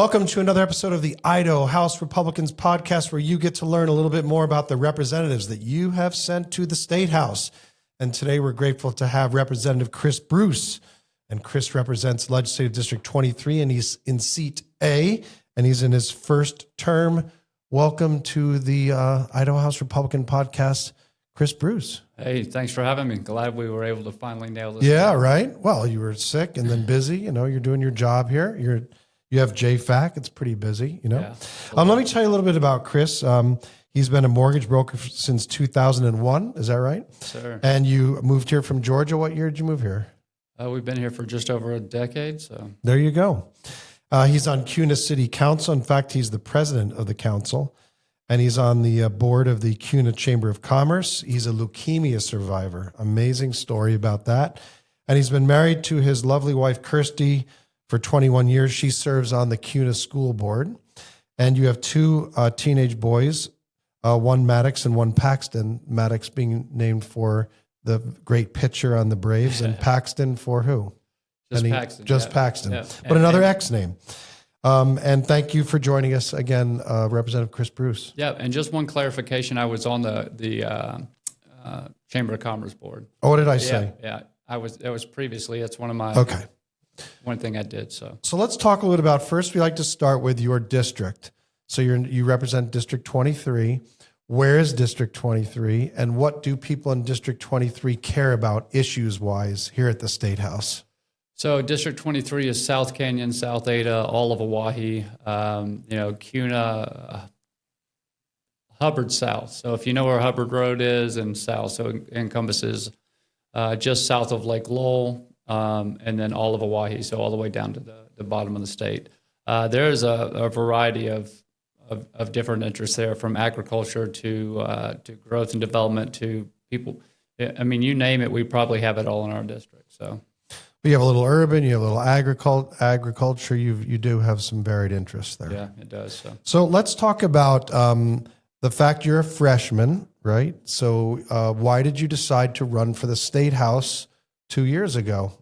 Welcome to another episode of the Idaho House Republicans podcast, where you get to learn a little bit more about the representatives that you have sent to the State House. And today we're grateful to have Representative Chris Bruce. And Chris represents Legislative District 23, and he's in Seat A, and he's in his first term. Welcome to the Idaho House Republican podcast, Chris Bruce. Hey, thanks for having me. Glad we were able to finally nail this. Yeah, right. Well, you were sick and then busy. You know, you're doing your job here. You have JFAC. It's pretty busy, you know. Yeah, let me tell you a little bit about Chris. He's been a mortgage broker since 2001. Is that right? Sir. And you moved here from Georgia. What year did you move here? We've been here for just over a decade. So there you go. He's on CUNA City Council. In fact, he's the president of the council, and he's on the board of the CUNA Chamber of Commerce. He's a leukemia survivor. Amazing story about that. And he's been married to his lovely wife, Kirsty, for 21 years. She serves on the CUNA school board. And you have two teenage boys, one Maddox and one Paxton. Maddox being named for the great pitcher on the Braves, and Paxton for who? Paxton. Just yeah. Paxton. Yeah. But another X name. And thank you for joining us again, Representative Chris Bruce. Yeah, and just one clarification. I was on the Chamber of Commerce board. Oh, what did I say? Yeah. I was. That was previously. That's one of my. Okay. One thing I did. So let's talk a little bit about, first, we like to start with your district. So you represent District 23. Where is District 23, and what do people in District 23 care about issues-wise here at the State House? So District 23 is South Canyon, South Ada, all of Oahe, CUNA, Hubbard South. So if you know where Hubbard Road is and south, so it encompasses just south of Lake Lowell, and then all of Oahe, so all the way down to the bottom of the state. There is a variety of different interests there, from agriculture to growth and development to people. I mean, you name it, we probably have it all in our district. So you have a little urban, you have a little agriculture. You do have some varied interests there. Yeah, it does. So let's talk about the fact you're a freshman, right? So why did you decide to run for the State House 2 years ago?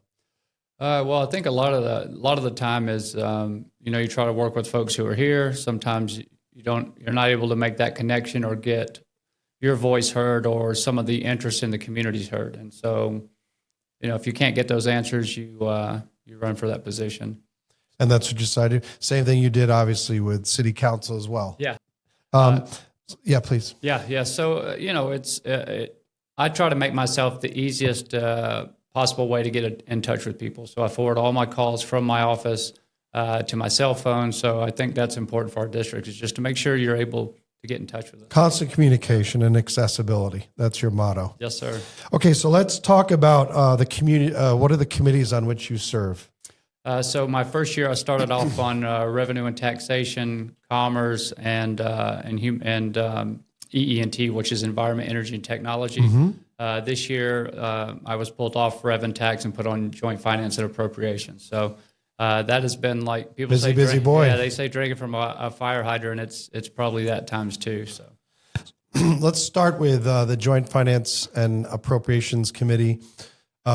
Well, I think a lot of the time is you try to work with folks who are here. Sometimes you're not able to make that connection or get your voice heard or some of the interest in the communities heard. And so, if you can't get those answers, you run for that position. And that's what you decided. Same thing you did, obviously, with City Council as well. Yeah. Yeah, please. Yeah. So I try to make myself the easiest possible way to get in touch with people. So I forward all my calls from my office to my cell phone. So I think that's important for our district, is just to make sure you're able to get in touch with us. Constant communication and accessibility. That's your motto. Yes, sir. Okay, so let's talk about the community. What are the committees on which you serve? So my first year, I started off on revenue and taxation, commerce, and EE&T, which is environment, energy, and technology. Mm-hmm. This year, I was pulled off rev and tax and put on joint finance and appropriations. So that has been, like, people say, busy boy. Yeah, they say drinking from a fire hydrant. It's probably that times two. So let's start with the Joint Finance and Appropriations Committee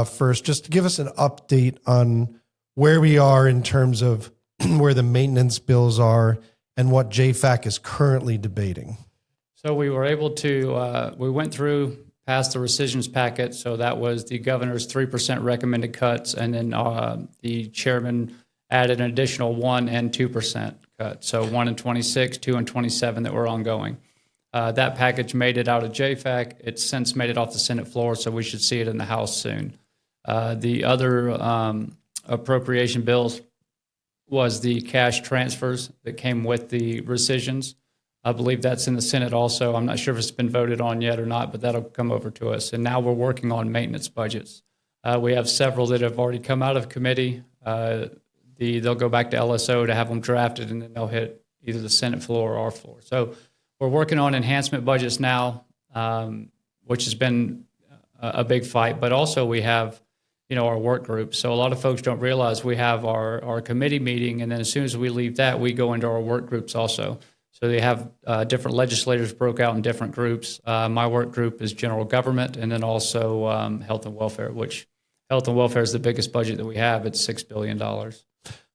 first. Just to give us an update on where we are in terms of where the maintenance bills are and what JFAC is currently debating. So we were able to, we went through, passed the rescissions packet. So that was the governor's 3% recommended cuts. And then the chairman added an additional 1% and 2% cut. So 1 in 26, 2 in 27 that were ongoing. That package made it out of JFAC. It's since made it off the Senate floor, so we should see it in the House soon. The other appropriation bills was the cash transfers that came with the rescissions. I believe that's in the Senate also. I'm not sure if it's been voted on yet or not, but that'll come over to us. And now we're working on maintenance budgets. We have several that have already come out of committee. They'll go back to LSO to have them drafted, and then they'll hit either the Senate floor or our floor. So we're working on enhancement budgets now, which has been a big fight. But also we have, our work group. So a lot of folks don't realize we have our committee meeting, and then as soon as we leave that, we go into our work groups also. So they have different legislators broke out in different groups. My work group is general government, and then also health and welfare, which health and welfare is the biggest budget that we have. It's $6 billion.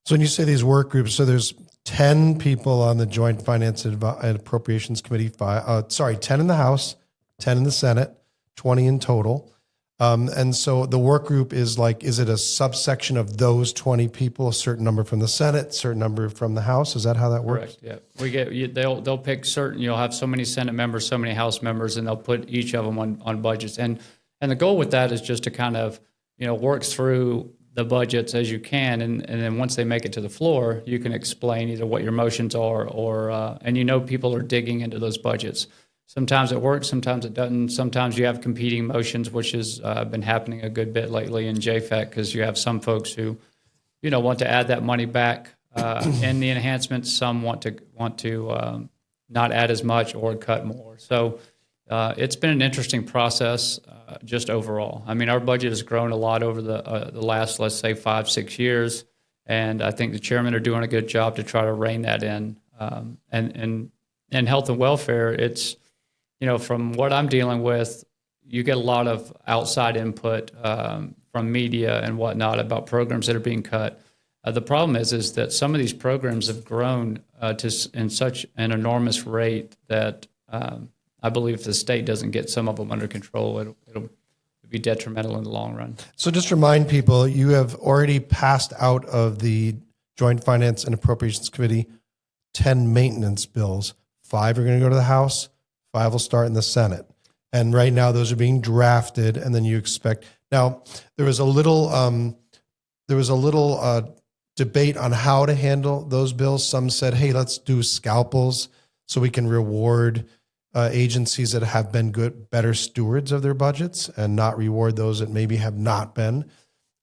So when you say these work groups, so there's 10 people on the Joint Finance and Appropriations Committee, 10 in the House, 10 in the Senate, 20 in total. And so the work group is like, is it a subsection of those 20 people, a certain number from the Senate, certain number from the House? Is that how that works? Correct. Yeah, they'll pick certain. You'll have so many Senate members, so many House members, and they'll put each of them on budgets. And the goal with that is just to kind of work through the budgets as you can, and then once they make it to the floor, you can explain either what your motions are or and people are digging into those budgets. Sometimes it works, sometimes it doesn't. Sometimes you have competing motions, which has been happening a good bit lately in JFAC, because you have some folks who, want to add that money back in the enhancements. Some want to not add as much or cut more. So it's been an interesting process just overall. I mean, our budget has grown a lot over the last, let's say, 5-6 years, and I think the chairmen are doing a good job to try to rein that in. And health and welfare, it's from what I'm dealing with, you get a lot of outside input from media and whatnot about programs that are being cut. The problem is that some of these programs have grown in such an enormous rate that I believe if the state doesn't get some of them under control, it'll be detrimental in the long run. So just remind people, you have already passed out of the Joint Finance and Appropriations Committee 10 maintenance bills. 5 are going to go to the House. 5 will start in the Senate. And right now those are being drafted, and then you expect. Now, there was a little debate on how to handle those bills. Some said, hey, let's do scalpels so we can reward agencies that have been better stewards of their budgets and not reward those that maybe have not been.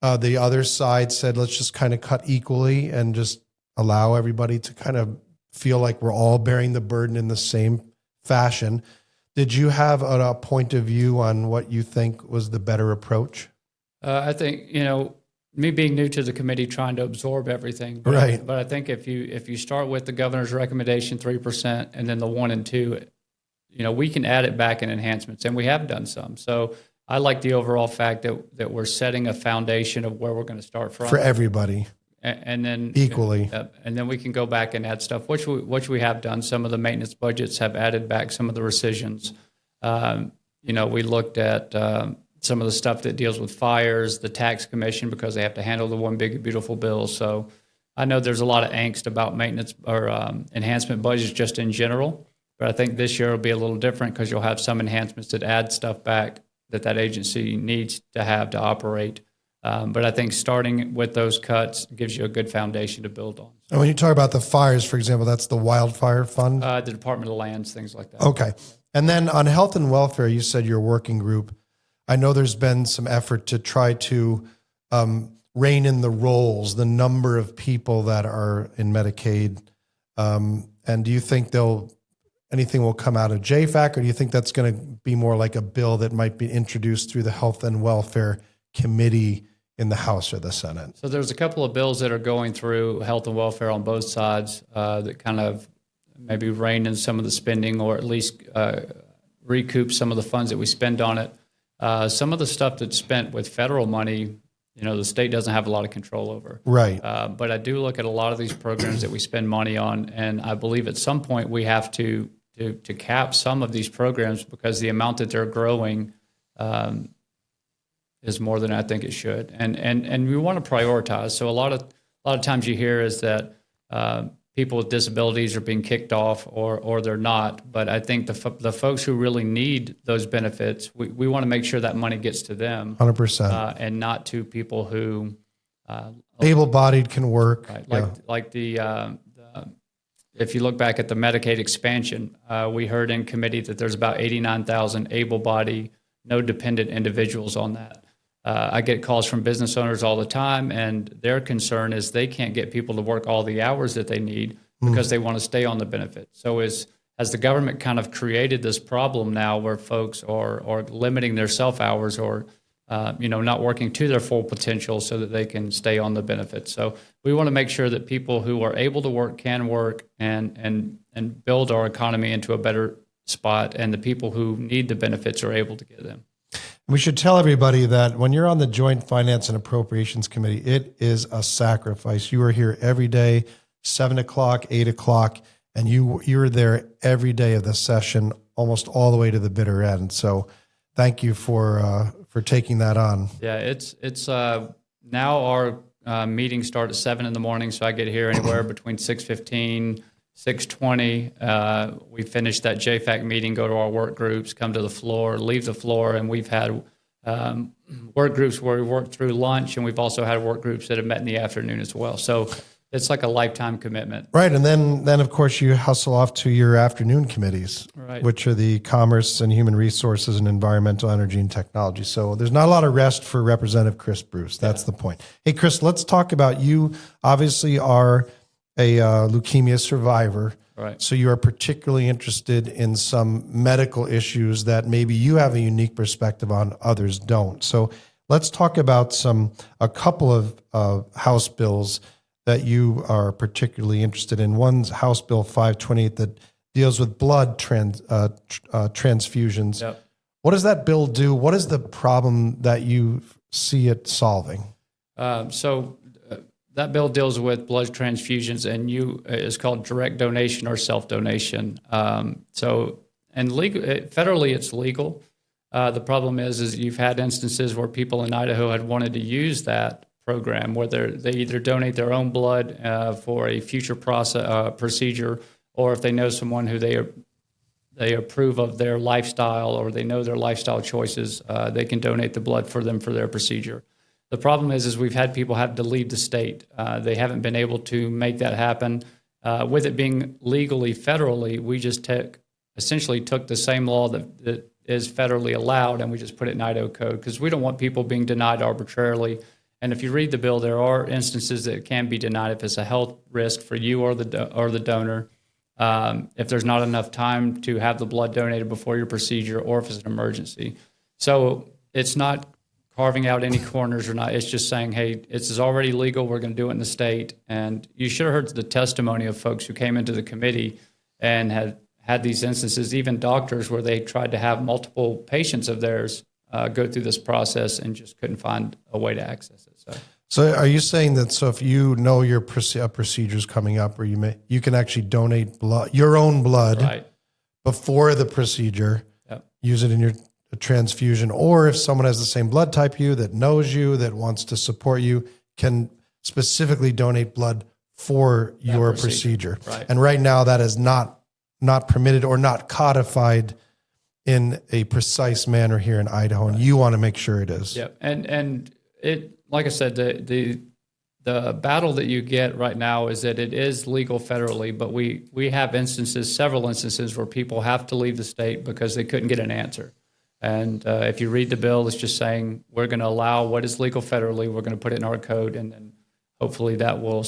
The other side said, let's just kind of cut equally and just allow everybody to kind of feel like we're all bearing the burden in the same fashion. Did you have a point of view on what you think was the better approach? I think, me being new to the committee, trying to absorb everything. Right. But I think if you start with the governor's recommendation, 3%, and then the 1 and 2, we can add it back in enhancements, and we have done some. So I like the overall fact that we're setting a foundation of where we're going to start from. For everybody. And then equally, and then we can go back and add stuff, which we have done. Some of the maintenance budgets have added back some of the rescissions. We looked at some of the stuff that deals with fires, the tax commission, because they have to handle the one big beautiful bill. So I know there's a lot of angst about maintenance or enhancement budgets just in general, but I think this year will be a little different because you'll have some enhancements that add stuff back that agency needs to have to operate. But I think starting with those cuts gives you a good foundation to build on. And when you talk about the fires, for example, that's the wildfire fund? The Department of Lands, things like that. Okay. And then on health and welfare, you said your working group. I know there's been some effort to try to rein in the roles, the number of people that are in Medicaid. And do you think anything will come out of JFAC, or do you think that's going to be more like a bill that might be introduced through the Health and Welfare Committee in the House or the Senate? So there's a couple of bills that are going through health and welfare on both sides that kind of maybe rein in some of the spending, or at least recoup some of the funds that we spend on it. Some of the stuff that's spent with federal money, the state doesn't have a lot of control over. Right. But I do look at a lot of these programs that we spend money on, and I believe at some point we have to cap some of these programs because the amount that they're growing is more than I think it should, and we want to prioritize. So a lot of times you hear is that people with disabilities are being kicked off or they're not. But I think the folks who really need those benefits, we want to make sure that money gets to them, 100%, and not to people who able-bodied can work. Right. If you look back at the Medicaid expansion, we heard in committee that there's about 89,000 able-bodied, no dependent individuals on that. I get calls from business owners all the time, and their concern is they can't get people to work all the hours that they need because they want to stay on the benefit. So has the government kind of created this problem now where folks are limiting their self-hours or not working to their full potential so that they can stay on the benefits. So we want to make sure that people who are able to work can work and build our economy into a better spot, and the people who need the benefits are able to get them. We should tell everybody that when you're on the Joint Finance and Appropriations Committee, it is a sacrifice. You are here every day, 7 o'clock, 8 o'clock, and you're there every day of the session, almost all the way to the bitter end. So thank you for taking that on. Yeah, it's now our meetings start at 7 in the morning, so I get here anywhere between 6:15, 6:20. We finish that JFAC meeting, go to our work groups, come to the floor, leave the floor, and we've had work groups where we work through lunch, and we've also had work groups that have met in the afternoon as well. So it's like a lifetime commitment. Right, and then of course you hustle off to your afternoon committees, Right. which are the Commerce and Human Resources and Environmental Energy and Technology. So there's not a lot of rest for Representative Chris Bruce. That's the point. Hey, Chris, let's talk about you. Obviously, are a leukemia survivor. Right. So you are particularly interested in some medical issues that maybe you have a unique perspective on, others don't. So let's talk about a couple of House bills that you are particularly interested in. One's House Bill 528 that deals with blood transfusions. Yep. What does that bill do? What is the problem that you see it solving? That bill deals with blood transfusions, and it's called direct donation or self-donation. Federally, it's legal. The problem is you've had instances where people in Idaho had wanted to use that program, where they either donate their own blood for a future procedure, or if they know someone who they approve of their lifestyle, or they know their lifestyle choices, they can donate the blood for them for their procedure. The problem is we've had people have to leave the state. They haven't been able to make that happen. With it being legally federally, we just essentially took the same law that is federally allowed, and we just put it in Idaho code, because we don't want people being denied arbitrarily. And if you read the bill, there are instances that it can be denied if it's a health risk for you or the donor, if there's not enough time to have the blood donated before your procedure, or if it's an emergency. So it's not carving out any corners or not. It's just saying, hey, this is already legal. We're going to do it in the state. And you should have heard the testimony of folks who came into the committee and had these instances, even doctors, where they tried to have multiple patients of theirs go through this process and just couldn't find a way to access it. So are you saying that if you know your procedure is coming up, or you can actually donate your own blood, right, before the procedure, yep, use it in your transfusion, or if someone has the same blood type you, that knows you, that wants to support you, can specifically donate blood for your procedure. Right. And right now that is not permitted or not codified in a precise manner here in Idaho, and you want to make sure it is. Yep. And it, like I said, the battle that you get right now is that it is legal federally, but we have several instances where people have to leave the state because they couldn't get an answer. And if you read the bill, it's just saying we're going to allow what is legal federally. We're going to put it in our code, and then hopefully that will,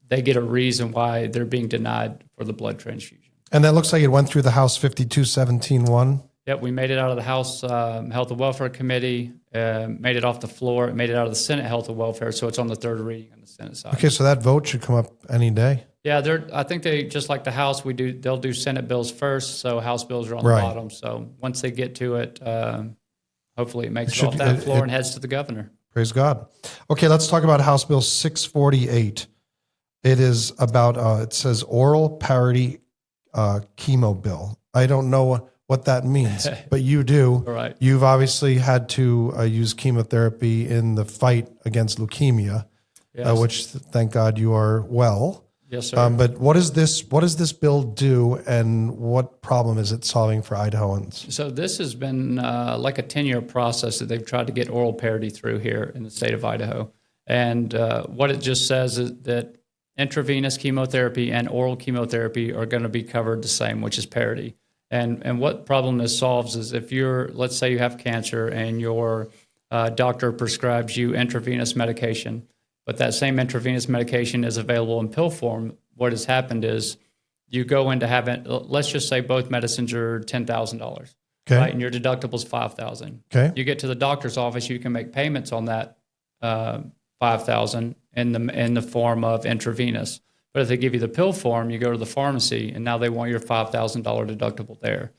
they get a reason why they're being denied for the blood transfusion. And that looks like it went through the House 5217-1. Yep, we made it out of the House Health and Welfare Committee, made it off the floor, made it out of the Senate Health and Welfare, so it's on the third reading on the Senate side. Okay, so that vote should come up any day. Yeah, I think they, just like the House, they'll do Senate bills first, so House bills are on the bottom. So once they get to it, hopefully it makes it off that floor and heads to the governor. Praise God. Okay, let's talk about House Bill 648. It is about, it says oral parity chemo bill. I don't know what that means, but you do. Right. You've obviously had to use chemotherapy in the fight against leukemia, yes, which thank God you are well. Yes, sir. But what does this bill do, and what problem is it solving for Idahoans? So this has been like a 10-year process that they've tried to get oral parity through here in the state of Idaho. And what it just says is that intravenous chemotherapy and oral chemotherapy are going to be covered the same, which is parity. And what problem this solves is if let's say you have cancer and your doctor prescribes you intravenous medication, but that same intravenous medication is available in pill form, what has happened is you go into having, let's just say both medicines are $10,000, okay, right? And your deductible is $5,000. Okay. You get to the doctor's office, you can make payments on that $5,000 in the form of intravenous. But if they give you the pill form, you go to the pharmacy, and now they want your $5,000 deductible there.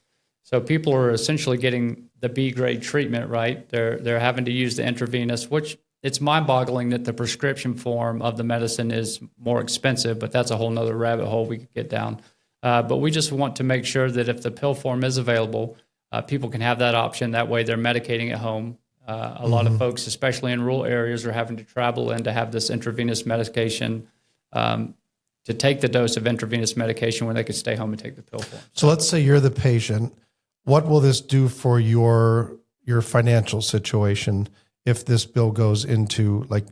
So people are essentially getting the B grade treatment, right? They're having to use the intravenous, which it's mind-boggling that the prescription form of the medicine is more expensive, but that's a whole nother rabbit hole we could get down. But we just want to make sure that if the pill form is available, people can have that option. That way they're medicating at home. A lot of folks, especially in rural areas, are having to travel in to have this intravenous medication, to take the dose of intravenous medication when they could stay home and take the pill form. So let's say you're the patient. What will this do for your financial situation if this bill goes into, like,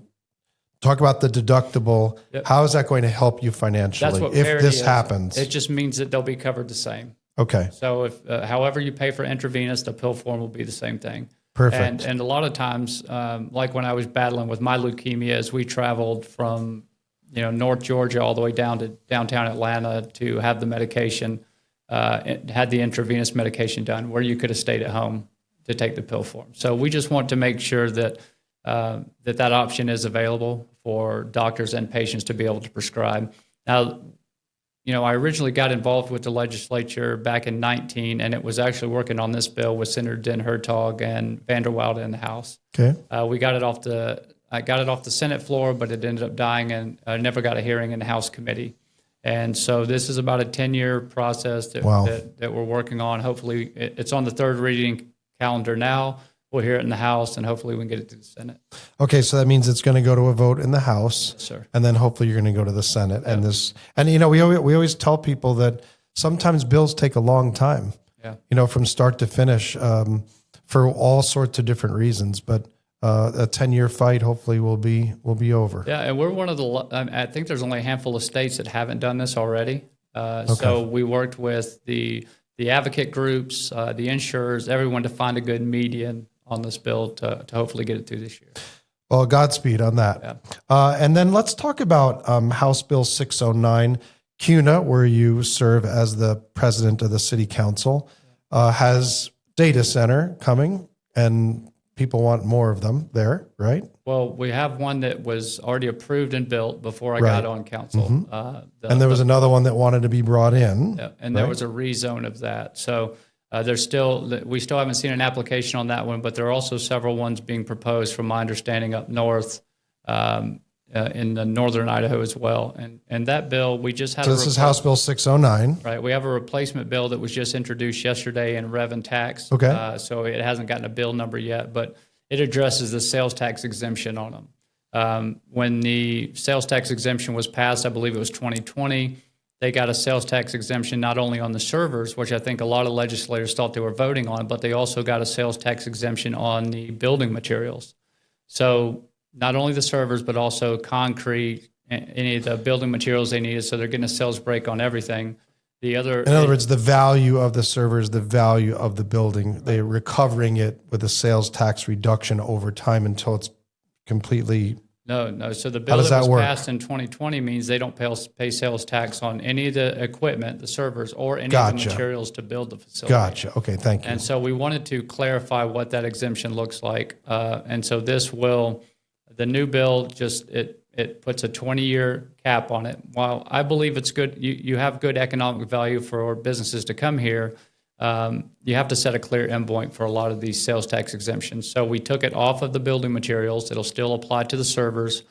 talk about the deductible? Yep. How is that going to help you financially That's what if parity this is. happens? It just means that they'll be covered the same. Okay. So if however you pay for intravenous, the pill form will be the same thing. Perfect. And a lot of times, like when I was battling with my leukemia, as we traveled from North Georgia all the way down to downtown Atlanta to have the medication, had the intravenous medication done, where you could have stayed at home to take the pill form. So we just want to make sure that that option is available for doctors and patients to be able to prescribe. Now, I originally got involved with the legislature back in 2019, and it was actually working on this bill with Senator Den Hertog and Vanderwild in the House. Okay. I got it off the Senate floor, but it ended up dying, and I never got a hearing in the House committee. And so this is about a 10-year process that we're working on. Hopefully, it's on the third reading calendar now. We'll hear it in the House, and hopefully we can get it to the Senate. Okay, so that means it's going to go to a vote in the House, Yes, sir. and then hopefully you're going to go to the Senate. And we always tell people that sometimes bills take a long time. Yeah. From start to finish, for all sorts of different reasons. But a 10-year fight hopefully will be over. Yeah, and we're one of the. I think there's only a handful of states that haven't done this already. So we worked with the advocate groups, the insurers, everyone to find a good median on this bill to hopefully get it through this year. Well, Godspeed on that. Yeah. And then let's talk about House Bill 609. CUNA, where you serve as the president of the city council, has data center coming, and people want more of them there, right? Well, we have one that was already approved and built before I got on council. And there was another one that wanted to be brought in. Yeah, and there was a rezone of that. So we still haven't seen an application on that one, but there are also several ones being proposed, from my understanding, up north in the northern Idaho as well. And that bill, we just had. So this is House Bill 609. Right. We have a replacement bill that was just introduced yesterday in Rev and Tax. Okay. So it hasn't gotten a bill number yet, but it addresses the sales tax exemption on them. When the sales tax exemption was passed, I believe it was 2020, they got a sales tax exemption not only on the servers, which I think a lot of legislators thought they were voting on, but they also got a sales tax exemption on the building materials. So not only the servers, but also concrete, any of the building materials they needed. So they're getting a sales break on everything. In other words, the value of the servers, the value of the building, they're recovering it with a sales tax reduction over time until it's completely. No. So the bill that was passed in 2020 means they don't pay sales tax on any of the equipment, the servers, or any of the materials to build the facility. Gotcha. Okay, thank you. And so we wanted to clarify what that exemption looks like. And so the new bill it puts a 20-year cap on it. While I believe it's good, you have good economic value for businesses to come here, you have to set a clear endpoint for a lot of these sales tax exemptions. So we took it off of the building materials. It'll still apply to the servers,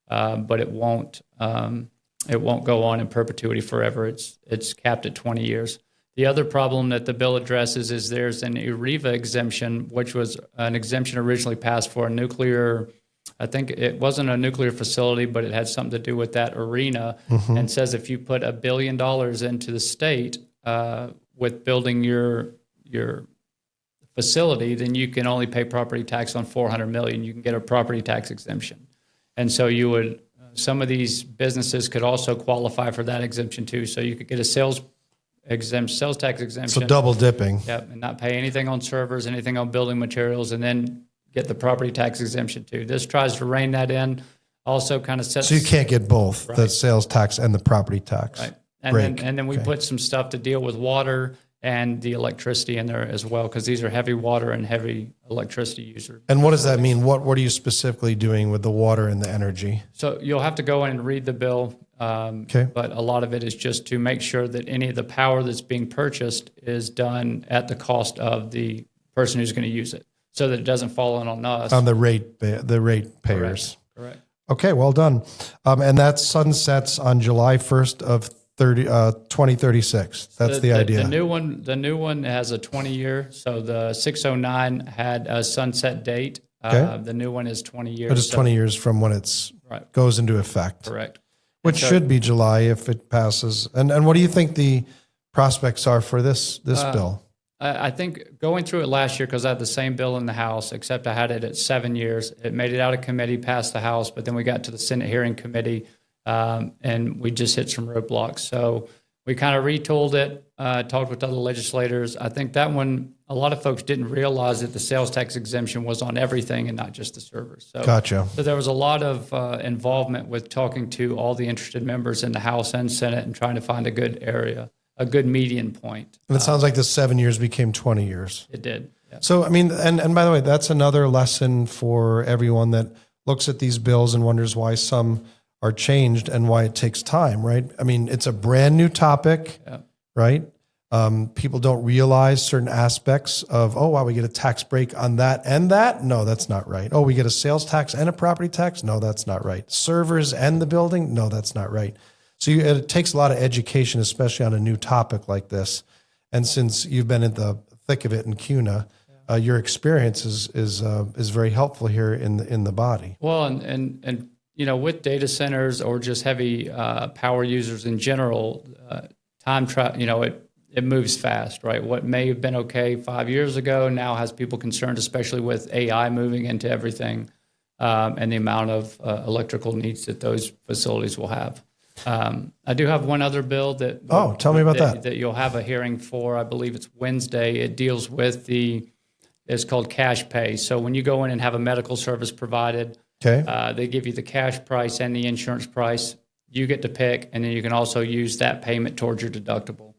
but it won't go on in perpetuity forever. It's capped at 20 years. The other problem that the bill addresses is there's an ERIVA exemption, which was an exemption originally passed for a nuclear. I think it wasn't a nuclear facility, but it had something to do with that arena, and says if you put $1 billion into the state with building your facility, then you can only pay property tax on $400 million. You can get a property tax exemption, and so some of these businesses could also qualify for that exemption too. So you could get a sales tax exemption. So double dipping. Yep, and not pay anything on servers, anything on building materials, and then get the property tax exemption too. This tries to rein that in. Also kind of sets. So you can't get both, the sales tax and the property tax. Right. And then we put some stuff to deal with water and the electricity in there as well, because these are heavy water and heavy electricity users. And what does that mean? What are you specifically doing with the water and the energy? So you'll have to go in and read the bill. But a lot of it is just to make sure that any of the power that's being purchased is done at the cost of the person who's going to use it, so that it doesn't fall in on us. On the rate payers. Correct. Okay, well done. And that sunsets on July 1st of 2036. That's the idea. The new one has a 20-year. So the 609 had a sunset date. Okay. The new one is 20 years. But it's 20 years from when goes into effect. Correct. Which should be July if it passes. And what do you think the prospects are for this bill? I think going through it last year, because I had the same bill in the House, except I had it at 7 years. It made it out of committee, passed the House, but then we got to the Senate hearing committee, and we just hit some roadblocks. So we kind of retooled it, talked with other legislators. I think that one, a lot of folks didn't realize that the sales tax exemption was on everything and not just the servers. So, Gotcha. So there was a lot of involvement with talking to all the interested members in the House and Senate and trying to find a good area, a good median point. And it sounds like the 7 years became 20 years. It did. Yeah. So, I mean, and by the way, that's another lesson for everyone that looks at these bills and wonders why some are changed and why it takes time, right? I mean, it's a brand new topic, right? People don't realize certain aspects of, oh, wow, we get a tax break on that and that. No, that's not right. Oh, we get a sales tax and a property tax. No, that's not right. Servers and the building. No, that's not right. So it takes a lot of education, especially on a new topic like this. And since you've been in the thick of it in CUNA, your experience is very helpful here in the body. Well, and you know, with data centers or just heavy power users in general, it moves fast, right? What may have been okay 5 years ago now has people concerned, especially with AI moving into everything, and the amount of electrical needs that those facilities will have. I do have one other bill that. Oh, tell me about that. That you'll have a hearing for. I believe it's Wednesday. It deals with it's called cash pay. So when you go in and have a medical service provided, they give you the cash price and the insurance price. You get to pick, and then you can also use that payment towards your deductible.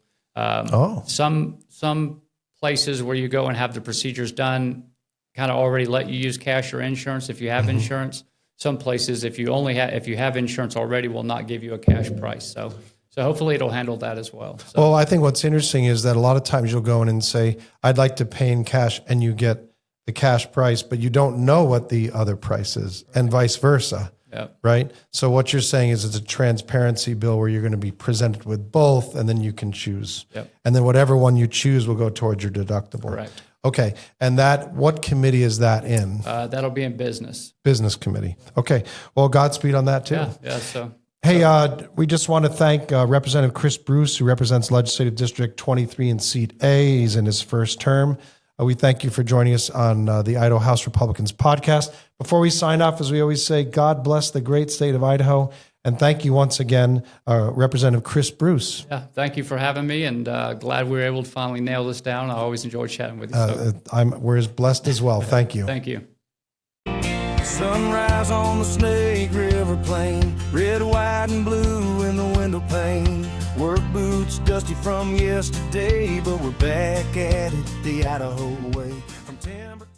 Some places where you go and have the procedures done kind of already let you use cash or insurance if you have insurance. Some places, if you have insurance already, will not give you a cash price. So hopefully it'll handle that as well. So. Well, I think what's interesting is that a lot of times you'll go in and say, I'd like to pay in cash, and you get the cash price, but you don't know what the other price is, and vice versa. Right? So what you're saying is it's a transparency bill where you're going to be presented with both, and then you can choose. And then whatever one you choose will go towards your deductible. Correct. Okay. And what committee is that in? That'll be in business. Business committee. Okay. Well, Godspeed on that too. Yeah. So. Hey, we just want to thank Representative Chris Bruce, who represents Legislative District 23 in Seat A. He's in his first term. We thank you for joining us on the Idaho House Republicans podcast. Before we sign off, as we always say, God bless the great state of Idaho. And thank you once again, Representative Chris Bruce. Yeah, thank you for having me, and glad we were able to finally nail this down. I always enjoy chatting with you. We're as blessed as well. Thank you. Thank you. Sunrise on the Snake River Plain, red, white, and blue in the window pane. Work boots dusty from yesterday, but we're back at it the Idaho way.